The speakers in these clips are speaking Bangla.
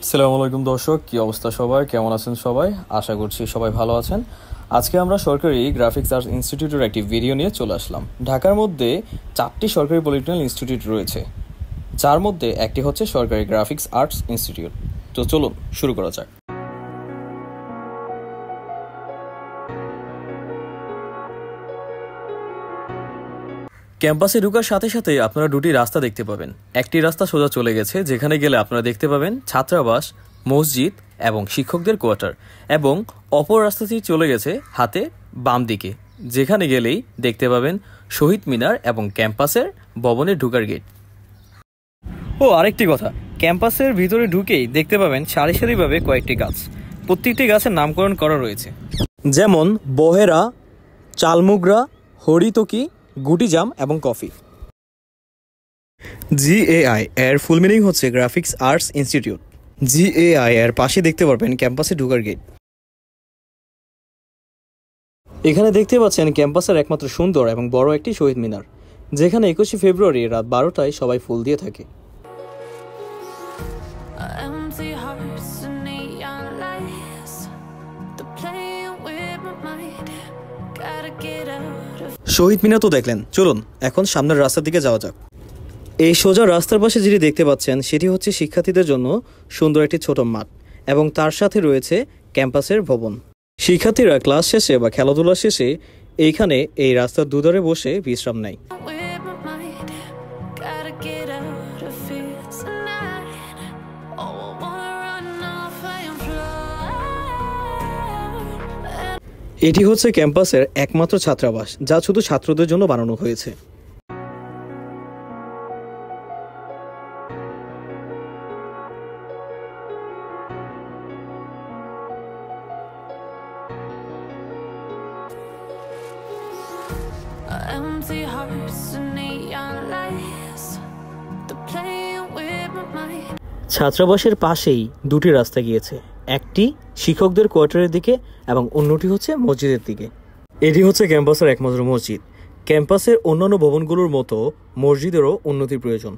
আসসালামু আলাইকুম দর্শক, কি অবস্থা সবাই, কেমন আছেন সবাই? আশা করছি সবাই ভালো আছেন। আজকে আমরা সরকারি গ্রাফিক্স আর্টস ইনস্টিটিউটের একটি ভিডিও নিয়ে চলে আসলাম। ঢাকার মধ্যে 4টি সরকারি পলিটেকনিক্যাল ইনস্টিটিউট রয়েছে, যার মধ্যে একটি হচ্ছে সরকারি গ্রাফিক্স আর্টস ইনস্টিটিউট। তো চলুন শুরু করা যাক। ক্যাম্পাসে ঢোকার সাথে সাথে আপনারা দুটি রাস্তা দেখতে পাবেন। একটি রাস্তা সোজা চলে গেছে, যেখানে গেলে আপনারা দেখতে পাবেন ছাত্রাবাস, মসজিদ এবং শিক্ষকদের কোয়ার্টার, এবং অপর রাস্তাটি চলে গেছে হাতে বাম দিকে, যেখানে গেলেই দেখতে পাবেন শহীদ মিনার এবং ক্যাম্পাসের ভবনের ঢোকার গেট। ও আরেকটি কথা, ক্যাম্পাসের ভিতরে ঢুকেই দেখতে পাবেন সারি সারিভাবে কয়েকটি গাছ। প্রত্যেকটি গাছের নামকরণ করা রয়েছে, যেমন বহেরা, চালমুগরা, হরিতকি, গুটিজাম এবং কফি। জিএআই এর ফুল মিনিং হচ্ছে গ্রাফিক্স আর্টস ইনস্টিটিউট। জিএআই এর পাশে দেখতে পারবেন ক্যাম্পাসে ঢোকার গেট। এখানে দেখতে পাচ্ছেন ক্যাম্পাসের একমাত্র সুন্দর এবং বড় একটি শহীদ মিনার, যেখানে 21শে ফেব্রুয়ারি রাত 12টায় সবাই ফুল দিয়ে থাকে। শহীদ মিনার তো দেখলেন, চলুন এখন সামনের রাস্তার দিকে যাওয়া যাক। এই সোজা রাস্তার পাশে যেটি দেখতে পাচ্ছেন সেটি হচ্ছে শিক্ষার্থীদের জন্য সুন্দর একটি ছোট মাঠ, এবং তার সাথে রয়েছে ক্যাম্পাসের ভবন। শিক্ষার্থীরা ক্লাস শেষে বা খেলাধুলা শেষে এইখানে এই রাস্তার দুধারে বসে বিশ্রাম নেয়। এটি হচ্ছে ক্যাম্পাসের একমাত্র ছাত্রাবাস, যা শুধু ছাত্রদের জন্য বানানো হয়েছে। ছাত্রাবাসের পাশেই দুটি রাস্তা গিয়েছে, একটি শিক্ষকদের কোয়ার্টারের দিকে এবং অন্যটি হচ্ছে মসজিদের দিকে। এটি হচ্ছে ক্যাম্পাসের একমাত্র মসজিদ। ক্যাম্পাসের অন্যান্য ভবনগুলোর মতো মসজিদেরও উন্নতির প্রয়োজন।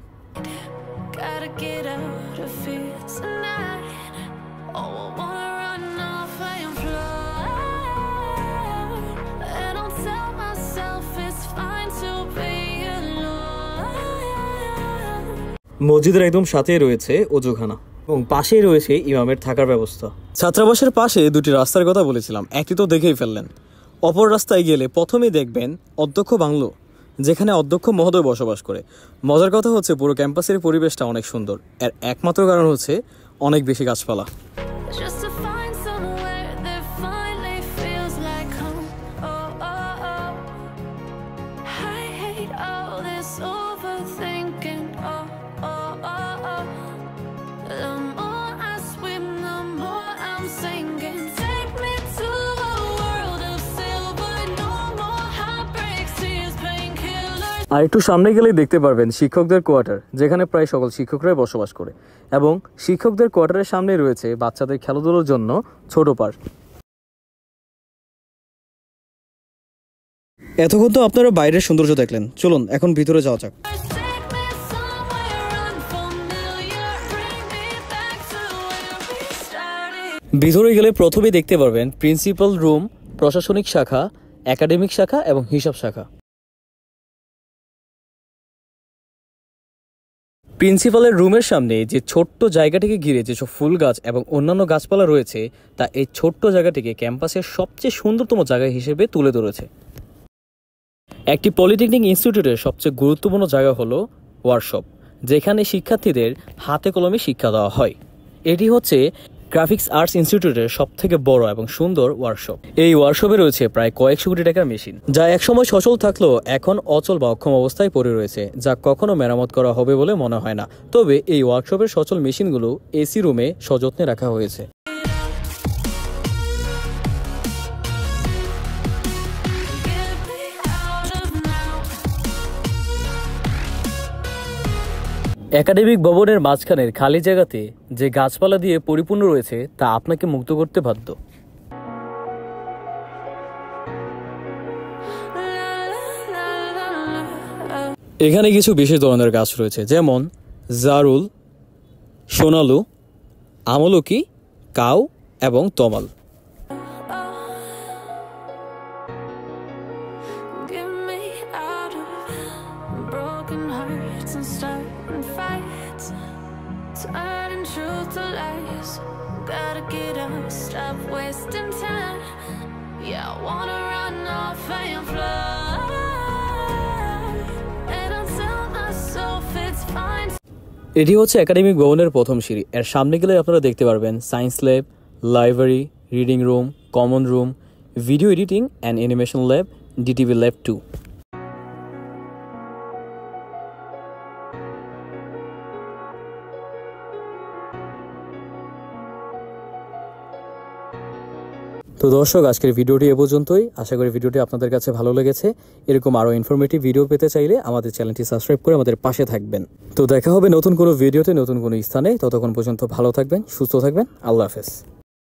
মসজিদের একদম সাথেই রয়েছে ওযুখানা এবং পাশেই রয়েছে ইমামের থাকার ব্যবস্থা। ছাত্রাবাসের পাশে দুটি রাস্তার কথা বলেছিলাম, একটি তো দেখেই ফেললেন। অপর রাস্তায় গেলে প্রথমেই দেখবেন অধ্যক্ষ বাংলো, যেখানে অধ্যক্ষ মহোদয় বসবাস করে। মজার কথা হচ্ছে পুরো ক্যাম্পাসের পরিবেশটা অনেক সুন্দর। এর একমাত্র কারণ হচ্ছে অনেক বেশি গাছপালা। আর একটু সামনে গেলেই দেখতে পারবেন শিক্ষকদের কোয়ার্টার, যেখানে প্রায় সকল শিক্ষকরাই বসবাস করে, এবং শিক্ষকদের কোয়ার্টারের সামনে রয়েছে বাচ্চাদের খেলাধুলার জন্য ছোট পার্ক। এতক্ষণ তো আপনারা বাইরের সৌন্দর্য দেখলেন, চলুন এখন ভিতরে যাওয়া যাক। ভিতরে গেলে প্রথমেই দেখতে পারবেন প্রিন্সিপাল রুম, প্রশাসনিক শাখা, একাডেমিক শাখা এবং হিসাব শাখা। প্রিন্সিপালের রুমের সামনে যে ছোট্ট জায়গাটিকে ঘিরে যেসব ফুল গাছ এবং অন্যান্য গাছপালা রয়েছে, তা এই ছোট্ট জায়গাটিকে ক্যাম্পাসের সবচেয়ে সুন্দরতম জায়গা হিসেবে তুলে ধরেছে। একটি পলিটেকনিক ইনস্টিটিউটের সবচেয়ে গুরুত্বপূর্ণ জায়গা হলো ওয়ার্কশপ, যেখানে শিক্ষার্থীদের হাতে কলমে শিক্ষা দেওয়া হয়। এটি হচ্ছে গ্রাফিক্স আর্টস ইনস্টিটিউটের সবথেকে বড় এবং সুন্দর ওয়ার্কশপ। এই ওয়ার্কশপে রয়েছে প্রায় কয়েকশো কোটি টাকার মেশিন, যা একসময় সচল থাকলেও এখন অচল বা অক্ষম অবস্থায় পড়ে রয়েছে, যা কখনো মেরামত করা হবে বলে মনে হয় না। তবে এই ওয়ার্কশপের সচল মেশিনগুলো এসি রুমে সযত্নে রাখা হয়েছে। একাডেমিক ভবনের মাঝখানের খালি জায়গাতে যে গাছপালা দিয়ে পরিপূর্ণ রয়েছে, তা আপনাকে মুগ্ধ করতে বাধ্য। এখানে কিছু বিশেষ ধরনের গাছ রয়েছে, যেমন জারুল, সোনালু, আমলকি, কাউ এবং তমাল। এটি হচ্ছে একাডেমিক ভবনের প্রথম সিঁড়ি। এর সামনে গেলে আপনারা দেখতে পারবেন science lab, library, reading room, common room, video editing and animation lab, DTV lab 2। তো দর্শক, আজকের ভিডিওটি এ পর্যন্তই। আশা করি ভিডিওটি আপনাদের কাছে ভালো লেগেছে। এরকম আরও ইনফরমেটিভ ভিডিও পেতে চাইলে আমাদের চ্যানেলটি সাবস্ক্রাইব করে আমাদের পাশে থাকবেন। তো দেখা হবে নতুন কোনো ভিডিওতে, নতুন কোনো স্থানে। ততক্ষণ পর্যন্ত ভালো থাকবেন, সুস্থ থাকবেন। আল্লাহ হাফেজ।